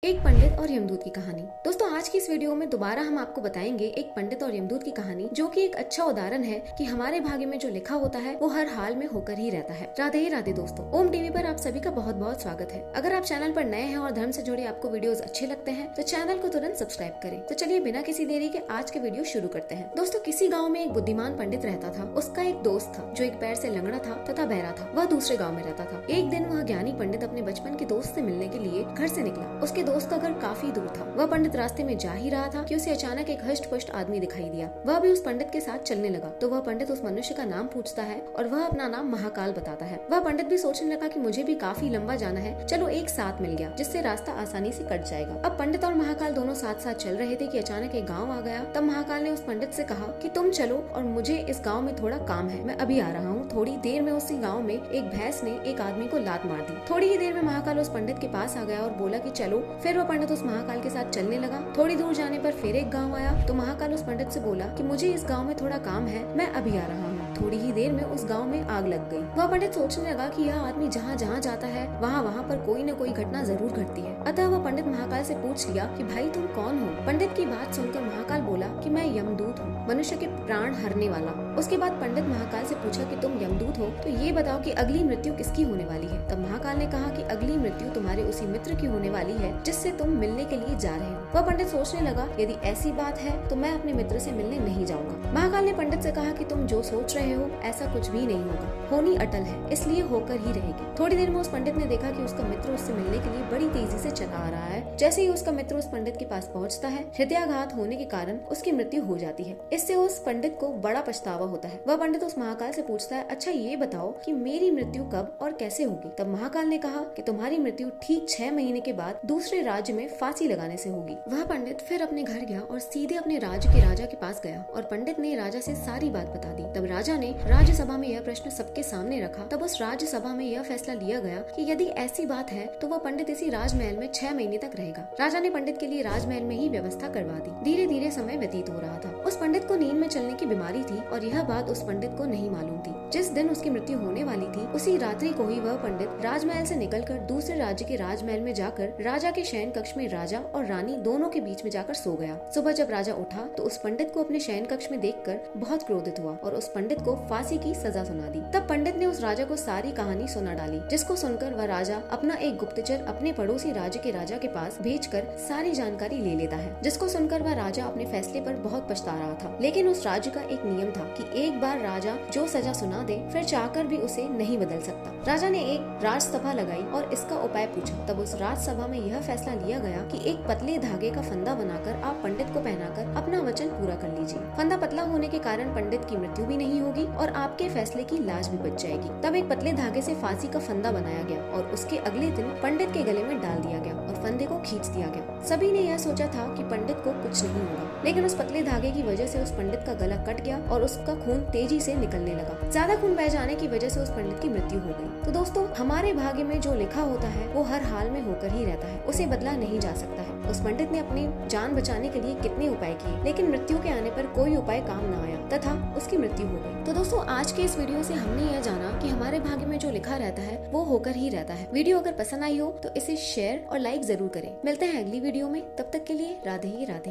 एक पंडित और यमदूत की कहानी। दोस्तों, आज की इस वीडियो में दोबारा हम आपको बताएंगे एक पंडित और यमदूत की कहानी, जो कि एक अच्छा उदाहरण है कि हमारे भाग्य में जो लिखा होता है वो हर हाल में होकर ही रहता है। राधे ही राधे दोस्तों, ओम टीवी पर आप सभी का बहुत बहुत स्वागत है। अगर आप चैनल पर नए हैं और धर्म से जुड़े आपको वीडियोस अच्छे लगते हैं तो चैनल को तुरंत सब्सक्राइब करें। तो चलिए बिना किसी देरी के आज के वीडियो शुरू करते हैं। दोस्तों, किसी गाँव में एक बुद्धिमान पंडित रहता था। उसका एक दोस्त था जो एक पैर से लंगड़ा था तथा बहरा था। वह दूसरे गाँव में रहता था। एक दिन वह ज्ञानी पंडित अपने बचपन के दोस्त से मिलने के लिए घर से निकला। उसके दोस्त का घर काफी दूर था। वह पंडित रास्ते में जा ही रहा था कि उसे अचानक एक हष्ट पुष्ट आदमी दिखाई दिया। वह भी उस पंडित के साथ चलने लगा तो वह पंडित उस मनुष्य का नाम पूछता है और वह अपना नाम महाकाल बताता है। वह पंडित भी सोचने लगा कि मुझे भी काफी लंबा जाना है, चलो एक साथ मिल गया, जिससे रास्ता आसानी से कट जाएगा। अब पंडित और महाकाल दोनों साथ साथ चल रहे थे कि अचानक एक गाँव आ गया। तब महाकाल ने उस पंडित से कहा कि तुम चलो और मुझे इस गाँव में थोड़ा काम है, मैं अभी आ रहा हूँ। थोड़ी देर में उसी गाँव में एक भैंस ने एक आदमी को लात मार दी। थोड़ी ही देर में महाकाल उस पंडित के पास आ गया और बोला कि चलो। फिर वह पंडित उस महाकाल के साथ चलने लगा। थोड़ी दूर जाने पर फिर एक गांव आया तो महाकाल उस पंडित से बोला कि मुझे इस गांव में थोड़ा काम है, मैं अभी आ रहा हूँ। थोड़ी ही देर में उस गांव में आग लग गई। वह पंडित सोचने लगा कि यह आदमी जहाँ जहाँ जाता है वहाँ पर कोई न कोई घटना जरूर घटती है। अतः वह पंडित महाकाल से पूछ लिया कि भाई तुम कौन हो। पंडित की बात सुनकर महाकाल बोला कि मैं यमदूत हूँ, मनुष्य के प्राण हरने वाला। उसके बाद पंडित महाकाल से पूछा कि तुम यमदूत हो तो ये बताओ कि अगली मृत्यु किसकी होने वाली है। तब महाकाल ने कहा कि अगली मृत्यु तुम्हारे उसी मित्र की होने वाली है जिससे तुम मिलने के लिए जा रहे हो। वह पंडित सोचने लगा यदि ऐसी बात है तो मैं अपने मित्र से मिलने नहीं जाऊंगा। महाकाल ने पंडित से कहा कि तुम जो सोच रहे हो ऐसा कुछ भी नहीं होगा, होनी अटल है, इसलिए होकर ही रहेगी। थोड़ी देर में उस पंडित ने देखा कि उसका मित्र उससे मिलने के लिए बड़ी तेजी से चला आ रहा है। जैसे ही उसका मित्र उस पंडित के पास पहुंचता है, हृदयाघात होने के कारण उसकी मृत्यु हो जाती है। इससे उस पंडित को बड़ा पछतावा होता है। वह पंडित उस महाकाल से पूछता है, अच्छा ये बताओ कि मेरी मृत्यु कब और कैसे होगी। तब महाकाल ने कहा कि तुम्हारी मृत्यु ठीक 6 महीने के बाद दूसरे राज्य में फांसी लगाने से होगी। वह पंडित फिर अपने घर गया और सीधे अपने राज्य के राजा के पास गया और पंडित ने राजा से सारी बात बता दी। तब राजा ने राज्यसभा में यह प्रश्न सबके सामने रखा। तब उस राज्यसभा में यह फैसला लिया गया कि यदि ऐसी बात है तो वह पंडित इसी राजमहल में 6 महीने तक रहेगा। राजा ने पंडित के लिए राजमहल में ही व्यवस्था करवा दी। धीरे धीरे समय व्यतीत हो रहा था। उस पंडित को नींद में चलने की बीमारी थी और यह बात उस पंडित को नहीं मालूम थी। जिस दिन उसकी मृत्यु होने वाली थी उसी रात्रि को ही वह पंडित राजमहल से निकलकर दूसरे राज्य के राजमहल में जाकर राजा के शयन कक्ष में राजा और रानी दोनों के बीच में जाकर सो गया। सुबह जब राजा उठा तो उस पंडित को अपने शयन कक्ष में देखकर बहुत क्रोधित हुआ और उस पंडित को फांसी की सजा सुना दी। तब पंडित ने उस राजा को सारी कहानी सुना डाली, जिसको सुनकर वह राजा अपना एक गुप्तचर अपने पड़ोसी राज्य के राजा के पास भेजकर सारी जानकारी ले लेता है। जिसको सुनकर वह राजा अपने फैसले पर बहुत पछता रहा था। लेकिन उस राज्य का एक नियम था कि एक बार राजा जो सजा सुना दे फिर चाहकर भी उसे नहीं बदल सकता। राजा ने एक राजसभा लगाई और इसका उपाय पूछा। तब उस राजसभा में यह फैसला लिया गया कि एक पतले धागे का फंदा बनाकर आप पंडित को पहनाकर अपना वचन पूरा कर लीजिए। फंदा पतला होने के कारण पंडित की मृत्यु भी नहीं होगी और आपके फैसले की लाज भी बच जाएगी। तब एक पतले धागे से फांसी का फंदा बनाया गया और उसके अगले दिन पंडित के गले में डाल दिया गया और फंदे को खींच दिया गया। सभी ने यह सोचा था कि पंडित को कुछ नहीं होगा, लेकिन उस पतले धागे की वजह से उस पंडित का गला कट गया और उसका खून तेजी से निकलने लगा। ज्यादा खून बह जाने की वजह से उस पंडित की मृत्यु हो गई। तो दोस्तों, हमारे भाग्य में जो लिखा होता है वो हर हाल में होकर ही रहता है, उसे बदला नहीं जा सकता है। उस पंडित ने अपनी जान बचाने के लिए कितने उपाय किए, लेकिन मृत्यु के आने पर कोई उपाय काम न आया तथा उसकी मृत्यु हो गई। तो दोस्तों, आज के इस वीडियो से हमने यह जाना कि हमारे भाग्य में जो लिखा रहता है वो होकर ही रहता है। वीडियो अगर पसंद आई हो तो इसे शेयर और लाइक जरूर करें। मिलते हैं अगली वीडियो में, तब तक के लिए राधे ही राधे।